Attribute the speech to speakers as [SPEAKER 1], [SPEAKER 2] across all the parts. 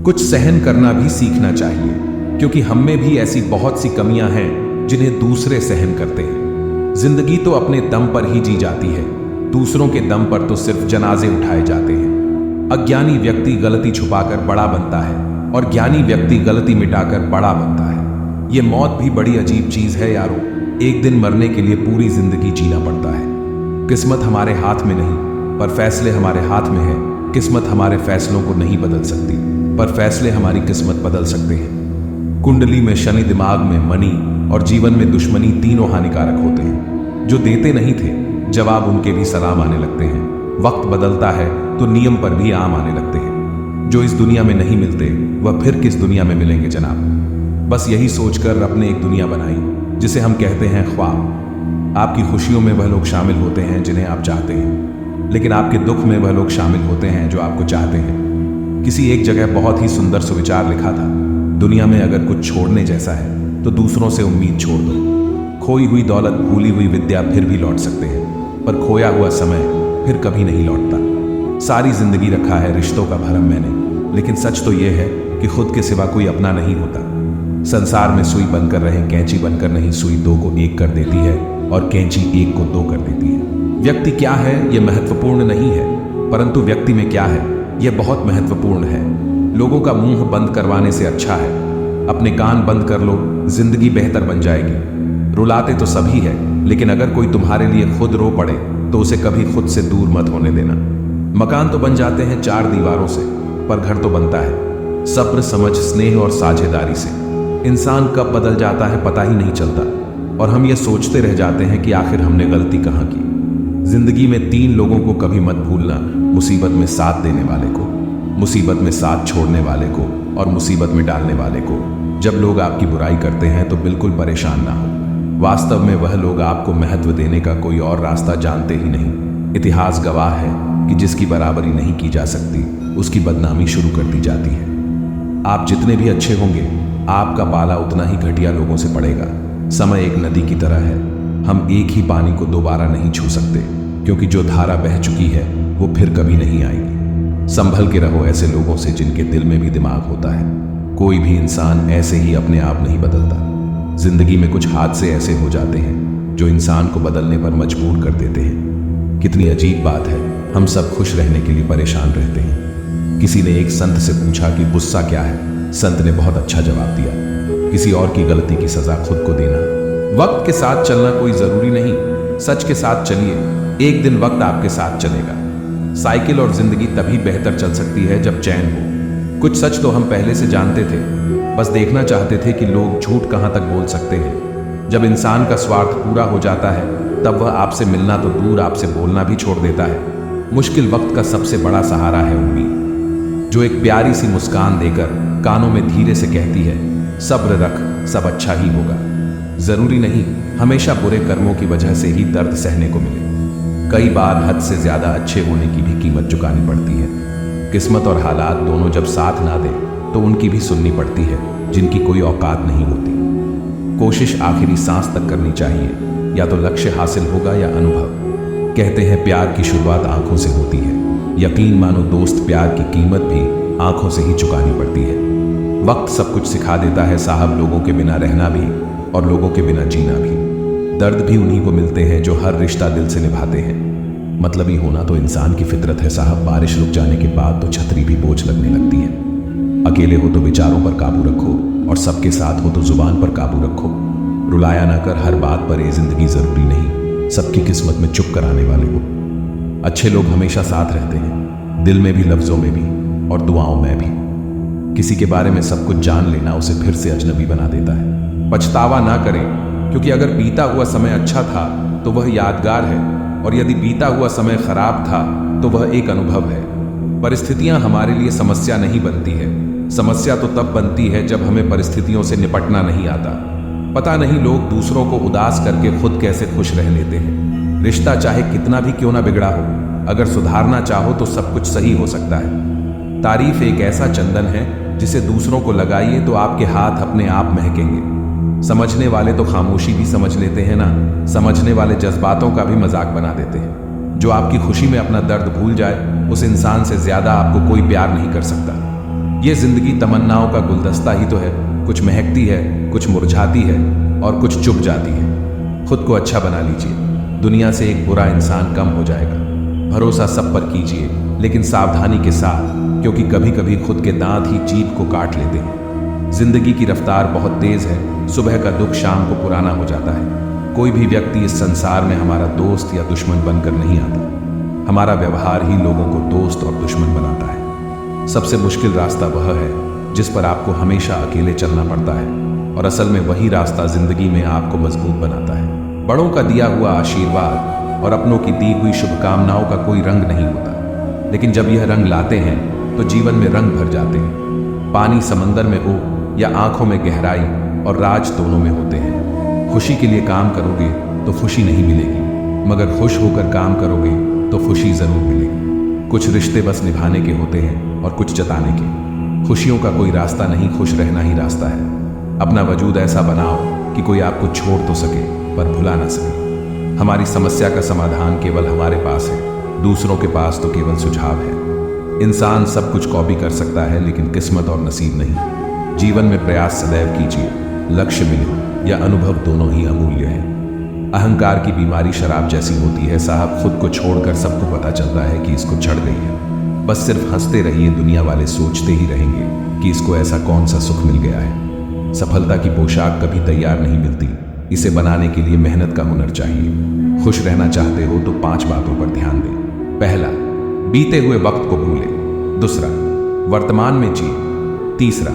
[SPEAKER 1] कुछ सहन करना भी सीखना चाहिए, क्योंकि हम में भी ऐसी बहुत सी कमियां हैं जिन्हें दूसरे सहन करते हैं। जिंदगी तो अपने दम पर ही जी जाती है, दूसरों के दम पर तो सिर्फ जनाजे उठाए जाते हैं। अज्ञानी व्यक्ति गलती छुपाकर बड़ा बनता है और ज्ञानी व्यक्ति गलती मिटाकर बड़ा बनता है। ये मौत भी बड़ी अजीब चीज है यारो। एक दिन मरने के लिए पूरी जिंदगी जीना पड़ता है। किस्मत हमारे हाथ में नहीं, पर फैसले हमारे हाथ में है। किस्मत हमारे फैसलों को नहीं बदल सकती, पर फैसले हमारी किस्मत बदल सकते हैं। कुंडली में शनि, दिमाग में मनी और जीवन में दुश्मनी तीनों हानिकारक होते हैं। जो देते नहीं थे जवाब, उनके भी सलाम आने लगते हैं। वक्त बदलता है तो नियम पर भी आम आने लगते हैं। जो इस दुनिया में नहीं मिलते वह फिर किस दुनिया में मिलेंगे जनाब। बस यही सोचकर रब ने एक दुनिया बनाई जिसे हम कहते हैं ख्वाब। आपकी खुशियों में वह लोग शामिल होते हैं जिन्हें आप चाहते हैं, लेकिन आपके दुख में वह लोग शामिल होते हैं जो आपको चाहते हैं। किसी एक जगह बहुत ही सुंदर सुविचार लिखा था, दुनिया में अगर कुछ छोड़ने जैसा है तो दूसरों से उम्मीद छोड़ दो। खोई हुई दौलत, भूली हुई विद्या फिर भी लौट सकते हैं, पर खोया हुआ समय फिर कभी नहीं लौटता। सारी जिंदगी रखा है रिश्तों का भरम मैंने, लेकिन सच तो यह है कि खुद के सिवा कोई अपना नहीं होता। संसार में सुई बनकर रहे, कैंची बनकर नहीं। सुई दो को एक कर देती है और कैंची एक को दो कर देती है। व्यक्ति क्या है यह महत्वपूर्ण नहीं है, परंतु व्यक्ति में क्या है यह बहुत महत्वपूर्ण है। लोगों का मुंह बंद करवाने से अच्छा है अपने कान बंद कर लो, जिंदगी बेहतर बन जाएगी। रुलाते तो सभी है, लेकिन अगर कोई तुम्हारे लिए खुद रो पड़े तो उसे कभी खुद से दूर मत होने देना। मकान तो बन जाते हैं चार दीवारों से, पर घर तो बनता है सब्र, समझ, स्नेह और साझेदारी से। इंसान कब बदल जाता है पता ही नहीं चलता, और हम ये सोचते रह जाते हैं कि आखिर हमने गलती कहाँ की। जिंदगी में तीन लोगों को कभी मत भूलना, मुसीबत में साथ देने वाले को, मुसीबत में साथ छोड़ने वाले को और मुसीबत में डालने वाले को। जब लोग आपकी बुराई करते हैं तो बिल्कुल परेशान ना हो। वास्तव में वह लोग आपको महत्व देने का कोई और रास्ता जानते ही नहीं। इतिहास गवाह है कि जिसकी बराबरी नहीं की जा सकती उसकी बदनामी शुरू कर दी जाती है। आप जितने भी अच्छे होंगे, आपका पाला उतना ही घटिया लोगों से पड़ेगा। समय एक नदी की तरह है, हम एक ही पानी को दोबारा नहीं छू सकते, क्योंकि जो धारा बह चुकी है वो फिर कभी नहीं आएगी। संभल के रहो ऐसे लोगों से जिनके दिल में भी दिमाग होता है। कोई भी इंसान ऐसे ही अपने आप नहीं बदलता। जिंदगी में कुछ हादसे ऐसे हो जाते हैं जो इंसान को बदलने पर मजबूर कर देते हैं। कितनी अजीब बात है, हम सब खुश रहने के लिए परेशान रहते हैं। किसी ने एक संत से पूछा कि गुस्सा क्या है। संत ने बहुत अच्छा जवाब दिया, किसी और की गलती की सजा खुद को देना। वक्त के साथ चलना कोई जरूरी नहीं, सच के साथ चलिए, एक दिन वक्त आपके साथ चलेगा। साइकिल और जिंदगी तभी बेहतर चल सकती है जब चैन हो। कुछ सच तो हम पहले से जानते थे, बस देखना चाहते थे कि लोग झूठ कहां तक बोल सकते हैं। जब इंसान का स्वार्थ पूरा हो जाता है तब वह आपसे मिलना तो दूर, आपसे बोलना भी छोड़ देता है। मुश्किल वक्त का सबसे बड़ा सहारा है उम्मीद, जो एक प्यारी सी मुस्कान देकर कानों में धीरे से कहती है, सब्र रख, सब अच्छा ही होगा। जरूरी नहीं हमेशा बुरे कर्मों की वजह से ही दर्द सहने को मिले। कई बार हद से ज्यादा अच्छे होने की भी कीमत चुकानी पड़ती है। किस्मत और हालात दोनों जब साथ ना दे तो उनकी भी सुननी पड़ती है, जिनकी कोई औकात नहीं होती। कोशिश आखिरी सांस तक करनी चाहिए, या तो लक्ष्य हासिल होगा या अनुभव। कहते हैं प्यार की शुरुआत आंखों से होती है। यकीन मानो दोस्त, प्यार की कीमत भी आंखों से ही चुकानी पड़ती है। वक्त सब कुछ सिखा देता है साहब, लोगों के बिना रहना भी और लोगों के बिना जीना भी। दर्द भी उन्हीं को मिलते हैं जो हर रिश्ता दिल से निभाते हैं। मतलबी होना तो इंसान की फितरत है साहब। बारिश रुक जाने के बाद तो छतरी भी बोझ लगने लगती है। अकेले हो तो विचारों पर काबू रखो, और सबके साथ हो तो जुबान पर काबू रखो। रुलाया ना कर हर बात पर, ये जिंदगी जरूरी नहीं सबकी किस्मत में चुप कराने वाले हो। अच्छे लोग हमेशा साथ रहते हैं, दिल में भी, लफ्जों में भी और दुआओं में भी। किसी के बारे में सब कुछ जान लेना उसे फिर से अजनबी बना देता है। पछतावा ना करें, क्योंकि अगर बीता हुआ समय अच्छा था तो वह यादगार है, और यदि बीता हुआ समय खराब था तो वह एक अनुभव है। परिस्थितियां हमारे लिए समस्या नहीं बनती है, समस्या तो तब बनती है जब हमें परिस्थितियों से निपटना नहीं आता। पता नहीं लोग दूसरों को उदास करके खुद कैसे खुश रह लेते हैं। रिश्ता चाहे कितना भी क्यों ना बिगड़ा हो, अगर सुधारना चाहो तो सब कुछ सही हो सकता है। तारीफ एक ऐसा चंदन है जिसे दूसरों को लगाइए तो आपके हाथ अपने आप महकेंगे। समझने वाले तो खामोशी भी समझ लेते हैं ना, समझने वाले जज्बातों का भी मजाक बना देते हैं। जो आपकी खुशी में अपना दर्द भूल जाए, उस इंसान से ज्यादा आपको कोई प्यार नहीं कर सकता। ये जिंदगी तमन्नाओं का गुलदस्ता ही तो है। कुछ महकती है, कुछ मुरझाती है और कुछ चुप जाती है। खुद को अच्छा बना लीजिए, दुनिया से एक बुरा इंसान कम हो जाएगा। भरोसा सब पर कीजिए, लेकिन सावधानी के साथ, क्योंकि कभी कभी खुद के दांत ही जीभ को काट लेते हैं। जिंदगी की रफ्तार बहुत तेज है, सुबह का दुख शाम को पुराना हो जाता है। कोई भी व्यक्ति इस संसार में हमारा दोस्त या दुश्मन बनकर नहीं आता। हमारा व्यवहार ही लोगों को दोस्त और दुश्मन बनाता है। सबसे मुश्किल रास्ता वह है जिस पर आपको हमेशा अकेले चलना पड़ता है, और असल में वही रास्ता जिंदगी में आपको मजबूत बनाता है। बड़ों का दिया हुआ आशीर्वाद और अपनों की दी हुई शुभकामनाओं का कोई रंग नहीं होता, लेकिन जब यह रंग लाते हैं तो जीवन में रंग भर जाते हैं। पानी समंदर में हो या आंखों में गहराई और राज दोनों में होते हैं। खुशी के लिए काम करोगे तो खुशी नहीं मिलेगी, मगर खुश होकर काम करोगे तो खुशी जरूर मिलेगी। कुछ रिश्ते बस निभाने के होते हैं और कुछ जताने के। खुशियों का कोई रास्ता नहीं, खुश रहना ही रास्ता है। अपना वजूद ऐसा बनाओ कि कोई आपको छोड़ तो सके पर भुला ना सके। हमारी समस्या का समाधान केवल हमारे पास है, दूसरों के पास तो केवल सुझाव है। इंसान सब कुछ कॉपी कर सकता है, लेकिन किस्मत और नसीब नहीं। जीवन में प्रयास सदैव कीजिए, लक्ष्य मिले या अनुभव दोनों ही अमूल्य है। अहंकार की बीमारी शराब जैसी होती है साहब, खुद को छोड़कर सबको पता चलता है कि इसको चढ़ गई है। बस सिर्फ हंसते रहिए, दुनिया वाले सोचते ही रहेंगे कि इसको ऐसा कौन सा सुख मिल गया है। सफलता की पोशाक कभी तैयार नहीं मिलती, इसे बनाने के लिए मेहनत का हुनर चाहिए। खुश रहना चाहते हो तो 5 बातों पर ध्यान दें। पहला, बीते हुए वक्त को भूलें। दूसरा, वर्तमान में जिए। तीसरा,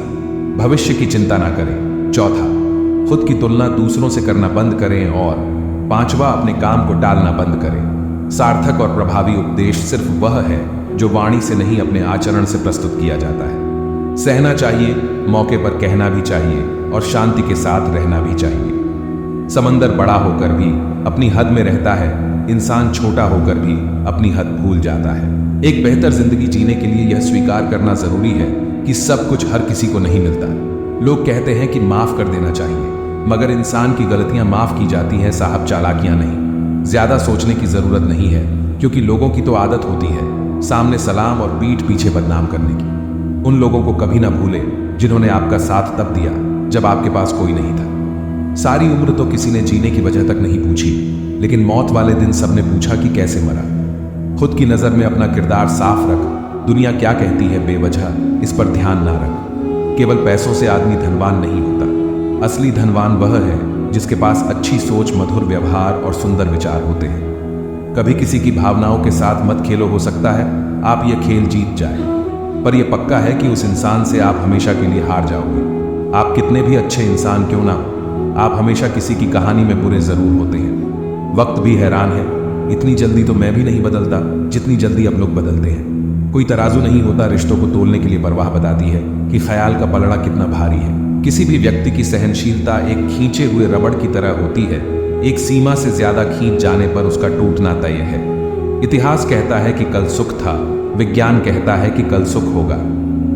[SPEAKER 1] भविष्य की चिंता ना करें। चौथा, खुद की तुलना दूसरों से करना बंद करें। और पांचवा, अपने काम को टालना बंद करें। सार्थक और प्रभावी उपदेश सिर्फ वह है जो वाणी से नहीं, अपने आचरण से प्रस्तुत किया जाता है। सहना चाहिए, मौके पर कहना भी चाहिए और शांति के साथ रहना भी चाहिए। समंदर बड़ा होकर भी अपनी हद में रहता है, इंसान छोटा होकर भी अपनी हद भूल जाता है। एक बेहतर जिंदगी जीने के लिए यह स्वीकार करना जरूरी है कि सब कुछ हर किसी को नहीं मिलता। लोग कहते हैं कि माफ कर देना चाहिए, मगर इंसान की गलतियां माफ की जाती हैं साहब, चालाकियां नहीं। ज्यादा सोचने की जरूरत नहीं है, क्योंकि लोगों की तो आदत होती है सामने सलाम और पीठ पीछे बदनाम करने की। उन लोगों को कभी ना भूले जिन्होंने आपका साथ तब दिया जब आपके पास कोई नहीं था। सारी उम्र तो किसी ने जीने की वजह तक नहीं पूछी, लेकिन मौत वाले दिन सबने पूछा कि कैसे मरा। खुद की नजर में अपना किरदार साफ रख। दुनिया क्या कहती है बेवजह, इस पर ध्यान ना रख। केवल पैसों से आदमी धनवान नहीं होता। असली धनवान वह है जिसके पास अच्छी सोच, मधुर व्यवहार और सुंदर विचार होते हैं। कभी किसी की भावनाओं के साथ मत खेलो, हो सकता है आप यह खेल जीत जाए, पर यह पक्का है कि उस इंसान से आप हमेशा के लिए हार जाओगे। आप कितने भी अच्छे इंसान क्यों ना हो, आप हमेशा किसी की कहानी में बुरे जरूर होते हैं। वक्त भी हैरान है, इतनी जल्दी तो मैं भी नहीं बदलता जितनी जल्दी अब लोग बदलते हैं। कोई तराजू नहीं होता रिश्तों को तोलने के लिए, परवाह बताती है कि ख्याल का पलड़ा कितना भारी है। किसी भी व्यक्ति की सहनशीलता एक खींचे हुए रबड़ की तरह होती है। एक सीमा से ज्यादा खींच जाने पर उसका टूटना तय है। इतिहास कहता है कि कल सुख था, विज्ञान कहता है कि कल सुख होगा,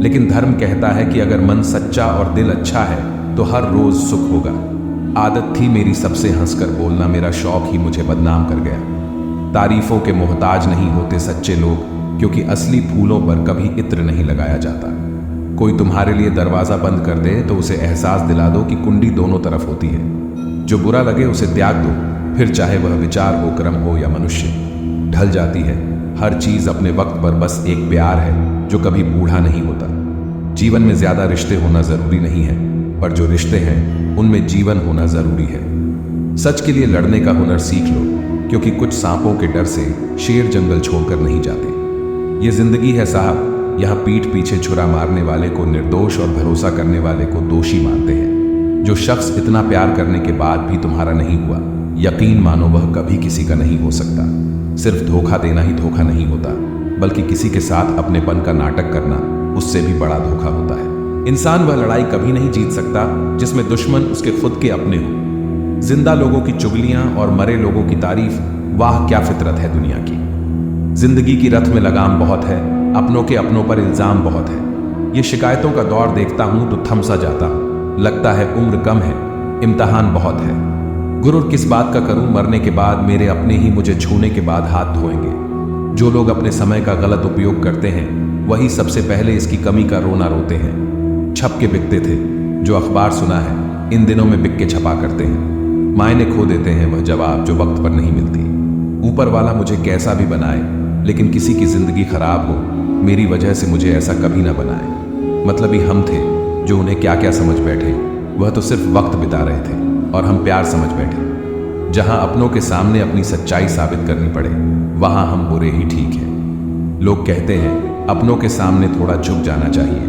[SPEAKER 1] लेकिन धर्म कहता है कि अगर मन सच्चा और दिल अच्छा है तो हर रोज सुख होगा। आदत थी मेरी सबसे हंसकर बोलना, मेरा शौक ही मुझे बदनाम कर गया। तारीफों के मोहताज नहीं होते सच्चे लोग, क्योंकि असली फूलों पर कभी इत्र नहीं लगाया जाता। कोई तुम्हारे लिए दरवाजा बंद कर दे तो उसे एहसास दिला दो कि कुंडी दोनों तरफ होती है। जो बुरा लगे उसे त्याग दो, फिर चाहे वह विचार हो, क्रम हो या मनुष्य। ढल जाती है हर चीज अपने वक्त पर, बस एक प्यार है जो कभी बूढ़ा नहीं होता। जीवन में ज्यादा रिश्ते होना जरूरी नहीं है, पर जो रिश्ते हैं उनमें जीवन होना जरूरी है। सच के लिए लड़ने का हुनर सीख लो, क्योंकि कुछ सांपों के डर से शेर जंगल छोड़कर नहीं जाते। ये जिंदगी है साहब, यहाँ पीठ पीछे छुरा मारने वाले को निर्दोष और भरोसा करने वाले को दोषी मानते हैं। जो शख्स इतना प्यार करने के बाद भी तुम्हारा नहीं हुआ, यकीन मानो वह कभी किसी का नहीं हो सकता। सिर्फ धोखा देना ही धोखा नहीं होता, बल्कि किसी के साथ अपनेपन का नाटक करना उससे भी बड़ा धोखा होता है। इंसान वह लड़ाई कभी नहीं जीत सकता जिसमें दुश्मन उसके खुद के अपने हो। जिंदा लोगों की चुगलियां और मरे लोगों की तारीफ, वाह क्या फितरत है दुनिया की। जिंदगी की रथ में लगाम बहुत है, अपनों के अपनों पर इल्जाम बहुत है। ये शिकायतों का दौर देखता हूं तो थम सा जाता हूं। लगता है उम्र कम है, इम्तिहान बहुत है। गुरूर किस बात का करूं, मरने के बाद मेरे अपने ही मुझे छूने के बाद हाथ धोएंगे। जो लोग अपने समय का गलत उपयोग करते हैं वही सबसे पहले इसकी कमी का रोना रोते हैं। छप के बिकते थे, जो अखबार सुना है इन दिनों में बिक के छपा करते हैं। मायने खो देते हैं वह जवाब जो वक्त पर नहीं मिलती। ऊपर वाला मुझे कैसा भी बनाए, लेकिन किसी की जिंदगी खराब हो मेरी वजह से मुझे ऐसा कभी ना बनाए। मतलबी हम थे जो उन्हें क्या क्या समझ बैठे, वह तो सिर्फ वक्त बिता रहे थे और हम प्यार समझ बैठे। जहां अपनों के सामने अपनी सच्चाई साबित करनी पड़े वहां हम बुरे ही ठीक हैं। लोग कहते हैं अपनों के सामने थोड़ा झुक जाना चाहिए,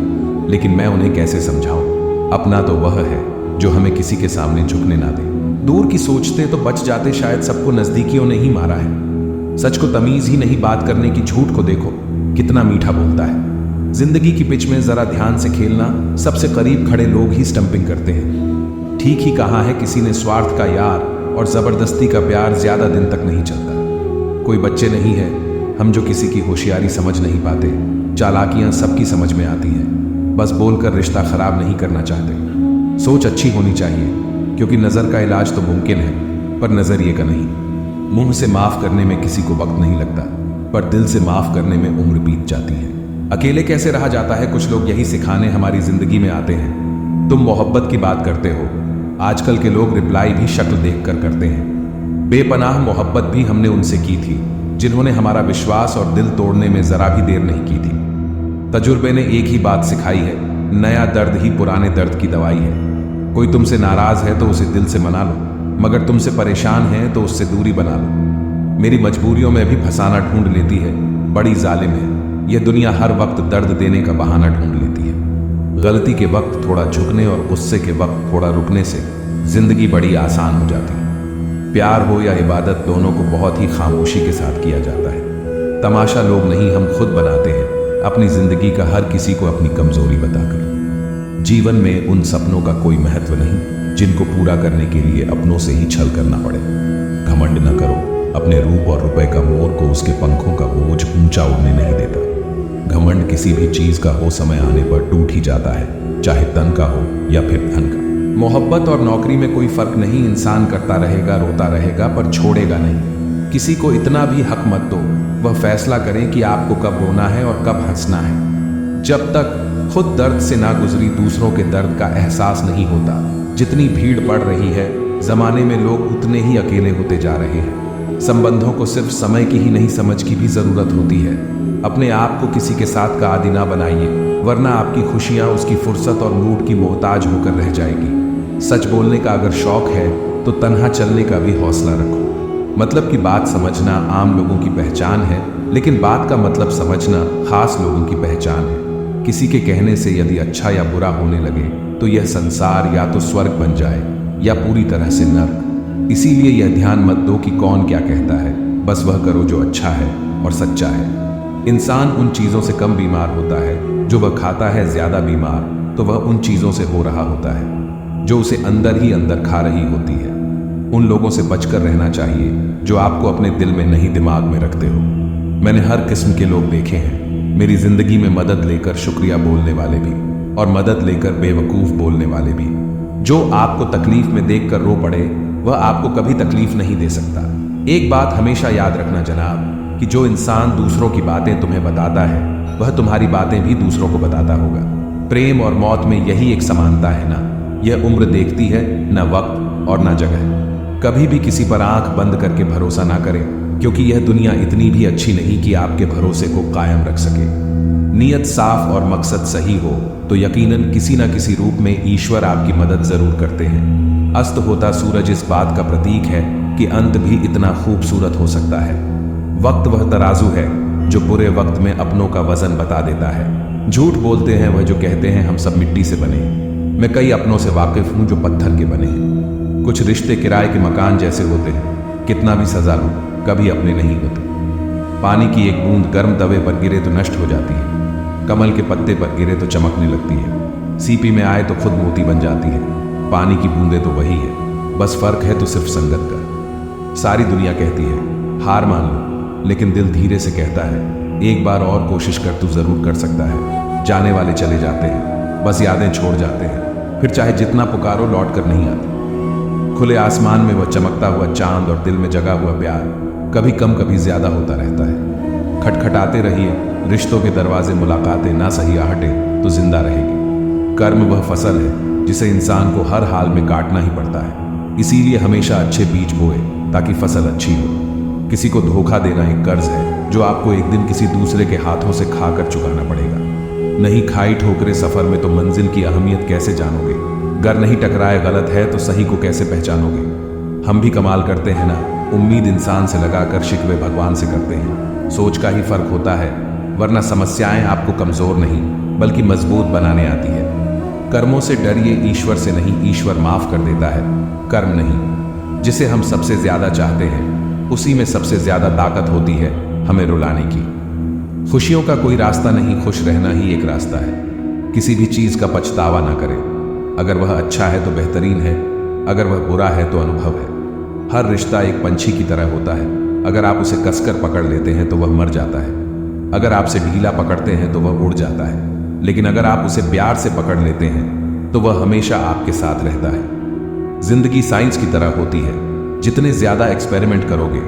[SPEAKER 1] लेकिन मैं उन्हें कैसे समझाऊं? अपना तो वह है जो हमें किसी के सामने झुकने ना दे। दूर की सोचते तो बच जाते, शायद सबको नजदीकियों ने ही मारा है। सच को तमीज ही नहीं बात करने की, झूठ को देखो कितना मीठा बोलता है। जिंदगी की पिच में जरा ध्यान से खेलना, सबसे करीब खड़े लोग ही स्टंपिंग करते हैं। ठीक ही कहा है किसी ने, स्वार्थ का यार और जबरदस्ती का प्यार ज्यादा दिन तक नहीं चलता। कोई बच्चे नहीं है हम जो किसी की होशियारी समझ नहीं पाते। चालाकियां सबकी समझ में आती हैं, बस बोलकर रिश्ता खराब नहीं करना चाहते। सोच अच्छी होनी चाहिए, क्योंकि नजर का इलाज तो मुमकिन है पर नजरिए का नहीं। मुंह से माफ करने में किसी को वक्त नहीं लगता, पर दिल से माफ करने में उम्र बीत जाती है। अकेले कैसे रहा जाता है, कुछ लोग यही सिखाने हमारी जिंदगी में आते हैं। तुम मोहब्बत की बात करते हो, आजकल के लोग रिप्लाई भी शक्ल देखकर करते हैं। बेपनाह मोहब्बत भी हमने उनसे की थी जिन्होंने हमारा विश्वास और दिल तोड़ने में जरा भी देर नहीं की थी। तजुर्बे ने एक ही बात सिखाई है, नया दर्द ही पुराने दर्द की दवाई है। कोई तुमसे नाराज है तो उसे दिल से मना लो, मगर तुमसे परेशान है तो उससे दूरी बना लो। मेरी मजबूरियों में भी फंसाना ढूंढ लेती है, बड़ी जालिम है यह दुनिया। हर वक्त दर्द देने का बहाना ढूंढ लेती है। गलती के वक्त थोड़ा झुकने और गुस्से के वक्त थोड़ा रुकने से जिंदगी बड़ी आसान हो जाती है। प्यार हो या इबादत, दोनों को बहुत ही खामोशी के साथ किया जाता है। तमाशा लोग नहीं हम खुद बनाते हैं अपनी जिंदगी का, हर किसी को अपनी कमजोरी बताकर। जीवन में उन सपनों का कोई महत्व नहीं जिनको पूरा करने के लिए अपनों से ही छल करना पड़े। घमंड न करो, अपने रूप और रुपए का मोर को उसके पंखों का बोझ ऊंचा उड़ने नहीं देता। घमंड किसी भी चीज का हो समय आने पर टूट ही जाता है, चाहे तन का हो या फिर धन का। मोहब्बत और नौकरी में कोई फर्क नहीं, इंसान करता रहेगा रोता रहेगा पर छोड़ेगा नहीं। किसी को इतना भी हक मत दो वह फैसला करें कि आपको कब रोना है और कब हंसना है। जब तक खुद दर्द से ना गुजरी दूसरों के दर्द का एहसास नहीं होता। जितनी भीड़ बढ़ रही है जमाने में, लोग उतने ही अकेले होते जा रहे हैं। संबंधों को सिर्फ समय की ही नहीं समझ की भी जरूरत होती है। अपने आप को किसी के साथ का आदी ना बनाइए, वरना आपकी खुशियां उसकी फुर्सत और मूड की मोहताज होकर रह जाएगी। सच बोलने का अगर शौक है तो तन्हा चलने का भी हौसला रखो। मतलब की बात समझना आम लोगों की पहचान है, लेकिन बात का मतलब समझना खास लोगों की पहचान है। किसी के कहने से यदि अच्छा या बुरा होने लगे तो यह संसार या तो स्वर्ग बन जाए या पूरी तरह से नर्क। इसीलिए यह ध्यान मत दो कि कौन क्या कहता है, बस वह करो जो अच्छा है और सच्चा है। इंसान उन चीजों से कम बीमार होता है जो वह खाता है, ज्यादा बीमार तो वह उन चीजों से हो रहा होता है जो उसे अंदर ही अंदर खा रही होती है। उन लोगों से बचकर रहना चाहिए जो आपको अपने दिल में नहीं दिमाग में रखते हो। मैंने हर किस्म के लोग देखे हैं मेरी जिंदगी में, मदद लेकर शुक्रिया बोलने वाले भी और मदद लेकर बेवकूफ बोलने वाले भी। जो आपको तकलीफ में देखकर रो पड़े वह आपको कभी तकलीफ नहीं दे सकता। एक बात हमेशा याद रखना जनाब, कि जो इंसान दूसरों की बातें तुम्हें बताता है वह तुम्हारी बातें भी दूसरों को बताता होगा। प्रेम और मौत में यही एक समानता है ना, यह उम्र देखती है न वक्त और न जगह। कभी भी किसी पर आंख बंद करके भरोसा ना करें, क्योंकि यह दुनिया इतनी भी अच्छी नहीं कि आपके भरोसे को कायम रख सके। नीयत साफ और मकसद सही हो तो यकीनन किसी न किसी रूप में ईश्वर आपकी मदद जरूर करते हैं। अस्त होता सूरज इस बात का प्रतीक है कि अंत भी इतना खूबसूरत हो सकता है। वक्त वह तराजू है जो बुरे वक्त में अपनों का वजन बता देता है। झूठ बोलते हैं वह जो कहते हैं हम सब मिट्टी से बने। मैं कई अपनों से वाकिफ हूं जो पत्थर के बने हैं। कुछ रिश्ते किराए के मकान जैसे होते हैं, कितना भी सजा लो कभी अपने नहीं होते। पानी की एक बूंद गर्म तवे पर गिरे तो नष्ट हो जाती है, कमल के पत्ते पर गिरे तो चमकने लगती है, सीपी में आए तो खुद मोती बन जाती है। पानी की बूंदें तो वही है, बस फर्क है तो सिर्फ संगत का। सारी दुनिया कहती है हार मान लो, लेकिन दिल धीरे से कहता है एक बार और कोशिश कर, तू जरूर कर सकता है। जाने वाले चले जाते हैं, बस यादें छोड़ जाते हैं, फिर चाहे जितना पुकारो लौट कर नहीं आती। खुले आसमान में वह चमकता हुआ चांद और दिल में जगा हुआ प्यार कभी कम कभी ज्यादा होता रहता है। खटखटाते रहिए, रिश्तों के दरवाजे मुलाकातें ना सही आहटे तो जिंदा रहेगी। कर्म वह फसल है जिसे इंसान को हर हाल में काटना ही पड़ता है। इसीलिए हमेशा अच्छे बीज बोए ताकि फसल अच्छी हो। किसी को धोखा देना एक कर्ज है जो आपको एक दिन किसी दूसरे के हाथों से खाकर चुकाना पड़ेगा। नहीं खाई ठोकरे सफर में तो मंजिल की अहमियत कैसे जानोगे? गर नहीं टकराए गलत है तो सही को कैसे पहचानोगे? हम भी कमाल करते हैं ना, उम्मीद इंसान से लगाकर शिकवे भगवान से करते हैं। सोच का ही फर्क होता है, वरना समस्याएं आपको कमजोर नहीं बल्कि मजबूत बनाने आती है। कर्मों से डरिए, ईश्वर से नहीं। ईश्वर माफ कर देता है, कर्म नहीं। जिसे हम सबसे ज्यादा चाहते हैं उसी में सबसे ज्यादा ताकत होती है हमें रुलाने की। खुशियों का कोई रास्ता नहीं, खुश रहना ही एक रास्ता है। किसी भी चीज का पछतावा ना करें। अगर वह अच्छा है तो बेहतरीन है, अगर वह बुरा है तो अनुभव है। हर रिश्ता एक पंछी की तरह होता है। अगर आप उसे कसकर पकड़ लेते हैं तो वह मर जाता है। अगर आपसे ढीला पकड़ते हैं तो वह उड़ जाता है। लेकिन अगर आप उसे प्यार से पकड़ लेते हैं तो वह हमेशा आपके साथ रहता है। जिंदगी साइंस की तरह होती है। जितने ज्यादा एक्सपेरिमेंट करोगे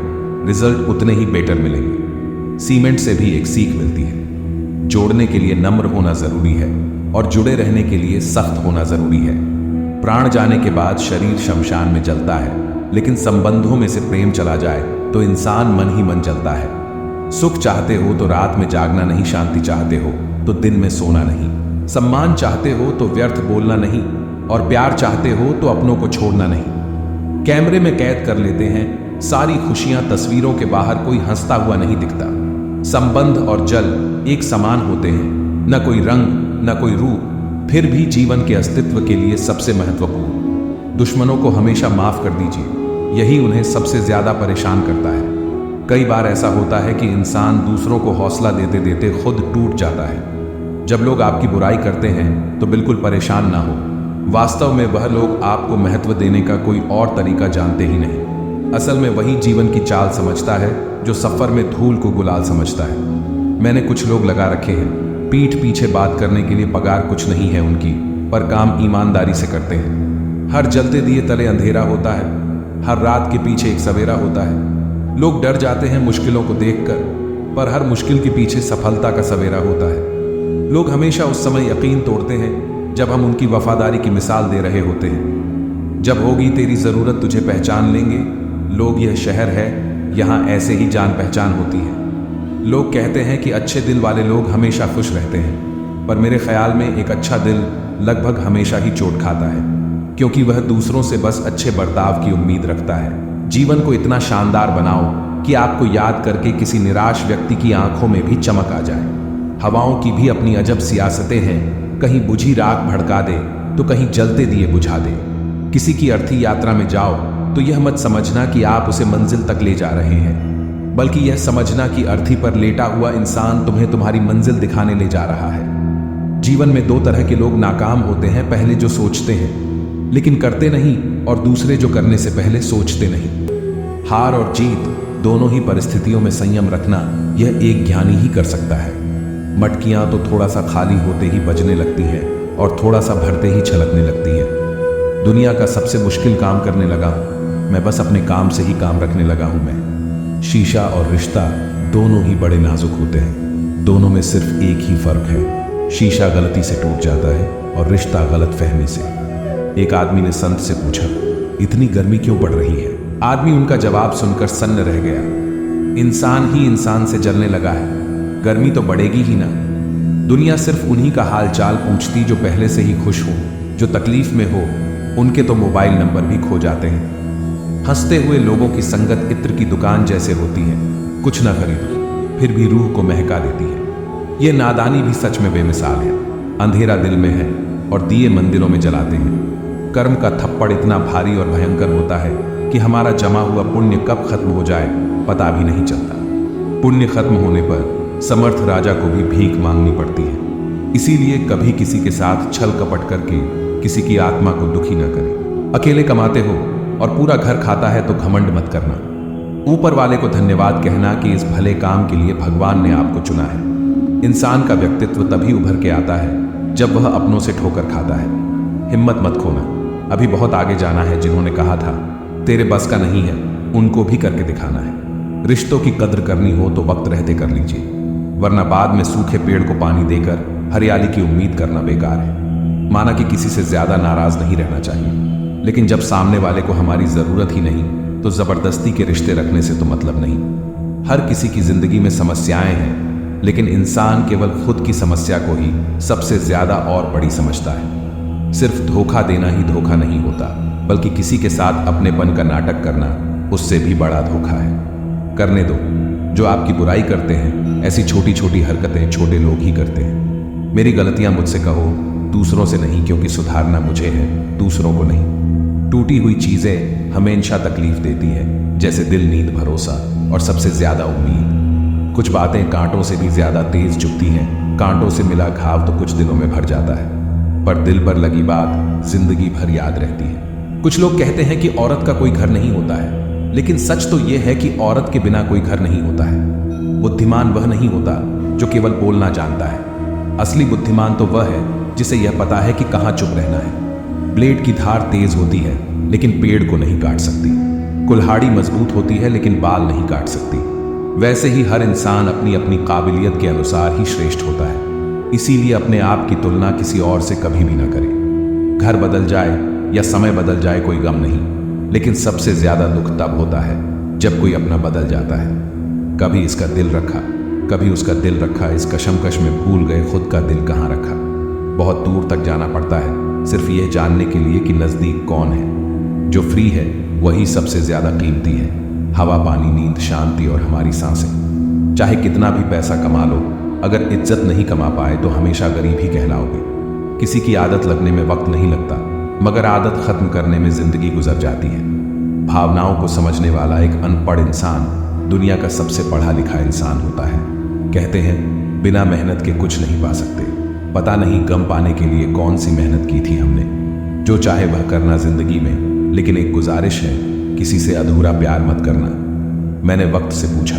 [SPEAKER 1] रिजल्ट उतने ही बेटर मिलेंगे। सीमेंट से भी एक सीख मिलती है। जोड़ने के लिए नम्र होना जरूरी है और जुड़े रहने के लिए सख्त होना जरूरी है। प्राण जाने के बाद शरीर शमशान में जलता है, लेकिन संबंधों में से प्रेम चला जाए तो इंसान मन ही मन जलता है। सुख चाहते हो तो रात में जागना नहीं, शांति चाहते हो तो दिन में सोना नहीं, सम्मान चाहते हो तो व्यर्थ बोलना नहीं, और प्यार चाहते हो तो अपनों को छोड़ना नहीं। कैमरे में कैद कर लेते हैं सारी खुशियां, तस्वीरों के बाहर कोई हंसता हुआ नहीं दिखता। संबंध और जल एक समान होते हैं, न कोई रंग न कोई रूप, फिर भी जीवन के अस्तित्व के लिए सबसे महत्वपूर्ण। दुश्मनों को हमेशा माफ कर दीजिए, यही उन्हें सबसे ज्यादा परेशान करता है। कई बार ऐसा होता है कि इंसान दूसरों को हौसला देते देते खुद टूट जाता है। जब लोग आपकी बुराई करते हैं तो बिल्कुल परेशान ना हो। वास्तव में वह लोग आपको महत्व देने का कोई और तरीका जानते ही नहीं। असल में वही जीवन की चाल समझता है जो सफर में धूल को गुलाल समझता है। मैंने कुछ लोग लगा रखे हैं, पीठ पीछे बात करने के लिए पगार कुछ नहीं है उनकी, पर काम ईमानदारी से करते हैं। हर जलते दिए तले अंधेरा होता है, हर रात के पीछे एक सवेरा होता है। लोग डर जाते हैं मुश्किलों को देखकर, पर हर मुश्किल के पीछे सफलता का सवेरा होता है। लोग हमेशा उस समय यकीन तोड़ते हैं जब हम उनकी वफादारी की मिसाल दे रहे होते हैं। जब होगी तेरी जरूरत तुझे पहचान लेंगे। लोग यह शहर है, यहाँ ऐसे ही जान पहचान होती है। लोग कहते हैं कि अच्छे दिल वाले लोग हमेशा खुश रहते हैं, पर मेरे ख्याल में एक अच्छा दिल लगभग हमेशा ही चोट खाता है, क्योंकि वह दूसरों से बस अच्छे बर्ताव की उम्मीद रखता है। जीवन को इतना शानदार बनाओ कि आपको याद करके किसी निराश व्यक्ति की आंखों में भी चमक आ जाए। हवाओं की भी अपनी अजब सियासतें हैं, कहीं बुझी राख भड़का दे तो कहीं जलते दिए बुझा दे। किसी की अर्थी यात्रा में जाओ तो यह मत समझना कि आप उसे मंजिल तक ले जा रहे हैं, बल्कि यह समझना कि अर्थी पर लेटा हुआ इंसान तुम्हें तुम्हारी मंजिल दिखाने ले जा रहा है। जीवन में दो तरह के लोग नाकाम होते हैं, पहले जो सोचते हैं लेकिन करते नहीं, और दूसरे जो करने से पहले सोचते नहीं। हार और जीत दोनों ही परिस्थितियों में संयम रखना यह एक ज्ञानी ही कर सकता है। मटकियां तो थोड़ा सा खाली होते ही बजने लगती हैं और थोड़ा सा भरते ही छलकने लगती हैं। दुनिया का सबसे मुश्किल काम करने लगा हूं मैं, बस अपने काम से ही काम रखने लगा हूं मैं। शीशा और रिश्ता दोनों ही बड़े नाजुक होते हैं, दोनों में सिर्फ एक ही फर्क है, शीशा गलती से टूट जाता है और रिश्ता गलत फहमी से। एक आदमी ने संत से पूछा, इतनी गर्मी क्यों पड़ रही है? आदमी उनका जवाब सुनकर सन्न रह गया। इंसान ही इंसान से जलने लगा है, गर्मी तो बढ़ेगी ही ना। दुनिया सिर्फ उन्हीं का हाल चाल पूछती जो पहले से ही खुश हो, जो तकलीफ में हो। उनके तो मोबाइल नंबर भी खो जाते हैं। हंसते हुए लोगों की संगत इत्र की दुकान जैसे होती है, कुछ ना खरीदो फिर भी रूह को महका देती है। ये नादानी भी सच में बेमिसाल है। अंधेरा दिल में है और दिए मंदिरों में जलाते हैं। कर्म का थप्पड़ इतना भारी और भयंकर होता है कि हमारा जमा हुआ पुण्य कब खत्म हो जाए पता भी नहीं चलता। पुण्य खत्म होने पर समर्थ राजा को भी भीख मांगनी पड़ती है। इसीलिए कभी किसी के साथ छल कपट करके किसी की आत्मा को दुखी न करें। अकेले कमाते हो और पूरा घर खाता है तो घमंड मत करना। ऊपर वाले को धन्यवाद कहना कि इस भले काम के लिए भगवान ने आपको चुना है। इंसान का व्यक्तित्व तभी उभर के आता है जब वह अपनों से ठोकर खाता है। हिम्मत मत खोना, अभी बहुत आगे जाना है। जिन्होंने कहा था तेरे बस का नहीं है, उनको भी करके दिखाना है। रिश्तों की कद्र करनी हो तो वक्त रहते कर लीजिए, वरना बाद में सूखे पेड़ को पानी देकर हरियाली की उम्मीद करना बेकार है। माना कि किसी से ज्यादा नाराज नहीं रहना चाहिए, लेकिन जब सामने वाले को हमारी जरूरत ही नहीं तो जबरदस्ती के रिश्ते रखने से तो मतलब नहीं। हर किसी की जिंदगी में समस्याएं हैं, लेकिन इंसान केवल खुद की समस्या को ही सबसे ज्यादा और बड़ी समझता है। सिर्फ धोखा देना ही धोखा नहीं होता, बल्कि किसी के साथ अपनेपन का नाटक करना उससे भी बड़ा धोखा है। करने दो, जो आपकी बुराई करते हैं ऐसी छोटी छोटी हरकतें छोटे लोग ही करते हैं। मेरी गलतियां मुझसे कहो, दूसरों से नहीं, क्योंकि सुधारना मुझे है, दूसरों को नहीं। टूटी हुई चीजें हमेशा तकलीफ देती हैं, जैसे दिल, नींद, भरोसा और सबसे ज्यादा उम्मीद। कुछ बातें कांटों से भी ज्यादा तेज चुभती हैं। कांटों से मिला घाव तो कुछ दिनों में भर जाता है, पर दिल पर लगी बात जिंदगी भर याद रहती है। कुछ लोग कहते हैं कि औरत का कोई घर नहीं होता है, लेकिन सच तो यह है कि औरत के बिना कोई घर नहीं होता है। बुद्धिमान वह नहीं होता जो केवल बोलना जानता है। असली बुद्धिमान तो वह है जिसे यह पता है कि कहां चुप रहना है। ब्लेड की धार तेज होती है, लेकिन पेड़ को नहीं काट सकती। कुल्हाड़ी मजबूत होती है, लेकिन बाल नहीं काट सकती। वैसे ही हर इंसान अपनी अपनी काबिलियत के अनुसार ही श्रेष्ठ होता है। इसीलिए अपने आप की तुलना किसी और से कभी भी ना करें। घर बदल जाए या समय बदल जाए कोई गम नहीं, लेकिन सबसे ज्यादा दुख तब होता है जब कोई अपना बदल जाता है। कभी इसका दिल रखा, कभी उसका दिल रखा, इस कशमकश में भूल गए खुद का दिल कहाँ रखा। बहुत दूर तक जाना पड़ता है सिर्फ यह जानने के लिए कि नजदीक कौन है। जो फ्री है वही सबसे ज्यादा कीमती है। हवा, पानी, नींद, शांति और हमारी सांसें। चाहे कितना भी पैसा कमा लो, अगर इज्जत नहीं कमा पाए तो हमेशा गरीब ही कहलाओगे। किसी की आदत लगने में वक्त नहीं लगता, मगर आदत खत्म करने में जिंदगी गुजर जाती है। भावनाओं को समझने वाला एक अनपढ़ इंसान दुनिया का सबसे पढ़ा लिखा इंसान होता है। कहते हैं बिना मेहनत के कुछ नहीं पा सकते। पता नहीं गम पाने के लिए कौन सी मेहनत की थी हमने। जो चाहे वह करना जिंदगी में, लेकिन एक गुजारिश है, किसी से अधूरा प्यार मत करना। मैंने वक्त से पूछा,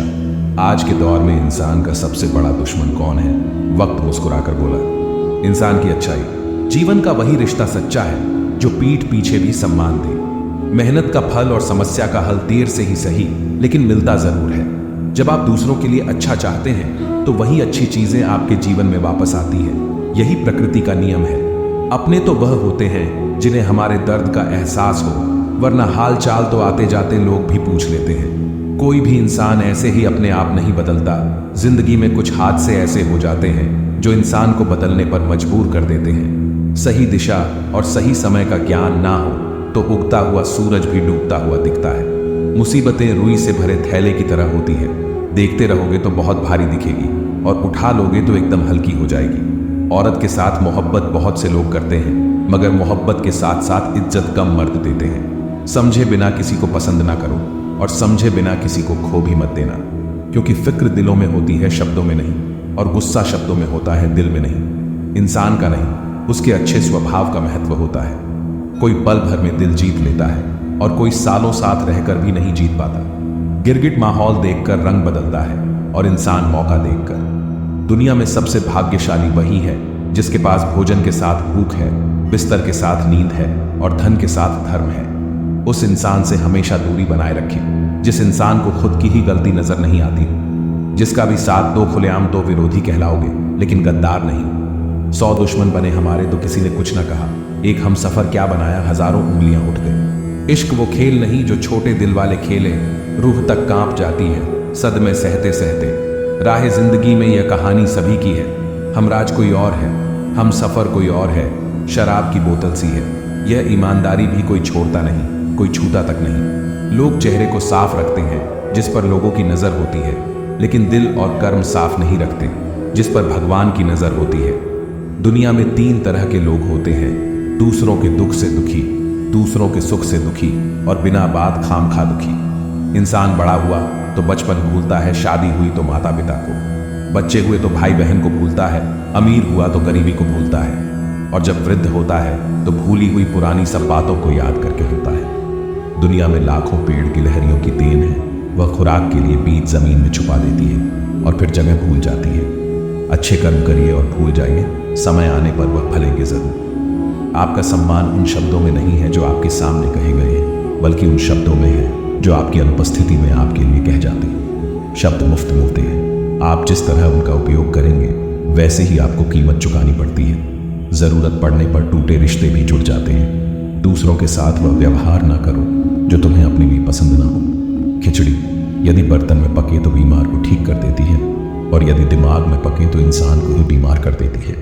[SPEAKER 1] आज के दौर में इंसान का सबसे बड़ा दुश्मन कौन है? वक्त मुस्कुराकर बोला, इंसान की अच्छाई। जीवन का वही रिश्ता सच्चा है जो पीठ पीछे भी सम्मान दे। मेहनत का फल और समस्या का हल देर से ही सही, लेकिन मिलता जरूर है। जब आप दूसरों के लिए अच्छा चाहते हैं तो वही अच्छी चीजें आपके जीवन में वापस आती हैं। यही प्रकृति का नियम है। अपने तो वह होते हैं जिन्हें हमारे दर्द का एहसास हो, वरना हाल चाल तो आते जाते लोग भी पूछ लेते हैं। कोई भी इंसान ऐसे ही अपने आप नहीं बदलता। जिंदगी में कुछ हादसे ऐसे हो जाते हैं जो इंसान को बदलने पर मजबूर कर देते हैं। सही दिशा और सही समय का ज्ञान ना हो तो उगता हुआ सूरज भी डूबता हुआ दिखता है। मुसीबतें रुई से भरे थैले की तरह होती है। देखते रहोगे तो बहुत भारी दिखेगी और उठा लोगे तो एकदम हल्की हो जाएगी। औरत के साथ मोहब्बत बहुत से लोग करते हैं, मगर मोहब्बत के साथ साथ इज्जत कम मर्द देते हैं। समझे बिना किसी को पसंद ना करो और समझे बिना किसी को खो भी मत देना, क्योंकि फिक्र दिलों में होती है, शब्दों में नहीं, और गुस्सा शब्दों में होता है, दिल में नहीं। इंसान का नहीं, उसके अच्छे स्वभाव का महत्व होता है। कोई पल भर में दिल जीत लेता है और कोई सालों साथ रहकर भी नहीं जीत पाता। गिरगिट माहौल देखकर रंग बदलता है और इंसान मौका देखकर। दुनिया में सबसे भाग्यशाली वही है जिसके पास भोजन के साथ भूख है, बिस्तर के साथ नींद है और धन के साथ धर्म है। उस इंसान से हमेशा दूरी बनाए रखें जिस इंसान को खुद की ही गलती नजर नहीं आती। जिसका भी साथ दो खुलेआम तो विरोधी कहलाओगे, लेकिन गद्दार नहीं। 100 दुश्मन बने हमारे तो किसी ने कुछ न कहा। एक हम सफर क्या बनाया, हजारों उंगलियां उठ गई। इश्क वो खेल नहीं जो छोटे दिल वाले खेले, रूह तक कांप जाती है सदमे सहते सहते। राह जिंदगी में यह कहानी सभी की है। हमराज कोई और है, हम सफर कोई और है, शराब की बोतल सी है। यह ईमानदारी भी कोई छोड़ता नहीं, कोई छूता तक नहीं। लोग चेहरे को साफ रखते हैं जिस पर लोगों की नजर होती है, लेकिन दिल और कर्म साफ नहीं रखते जिस पर भगवान की नजर होती है। दुनिया में 3 तरह के लोग होते हैं, दूसरों के दुख से दुखी, दूसरों के सुख से दुखी और बिना बात खामखा दुखी। इंसान बड़ा हुआ तो बचपन भूलता है, शादी हुई तो माता पिता को, बच्चे हुए तो भाई बहन को भूलता है, अमीर हुआ तो गरीबी को भूलता है, और जब वृद्ध होता है तो भूली हुई पुरानी सब बातों को याद करके होता है। दुनिया में लाखों पेड़ गिलहरियों की देन है, वह खुराक के लिए बीज जमीन में छुपा देती है और फिर जगह भूल जाती है। अच्छे कर्म करिए और भूल जाइए, समय आने पर वह फलेंगे जरूर। आपका सम्मान उन शब्दों में नहीं है जो आपके सामने कहे गए हैं, बल्कि उन शब्दों में है जो आपकी अनुपस्थिति में आपके लिए कह जाते हैं। शब्द मुफ्त मिलते हैं। आप जिस तरह उनका उपयोग करेंगे वैसे ही आपको कीमत चुकानी पड़ती है। ज़रूरत पड़ने पर टूटे रिश्ते भी जुड़ जाते हैं। दूसरों के साथ वह व्यवहार ना करो जो तुम्हें अपने लिए पसंद ना हो। खिचड़ी यदि बर्तन में पके तो बीमार को ठीक कर देती है, और यदि दिमाग में पके तो इंसान को ही बीमार कर देती है।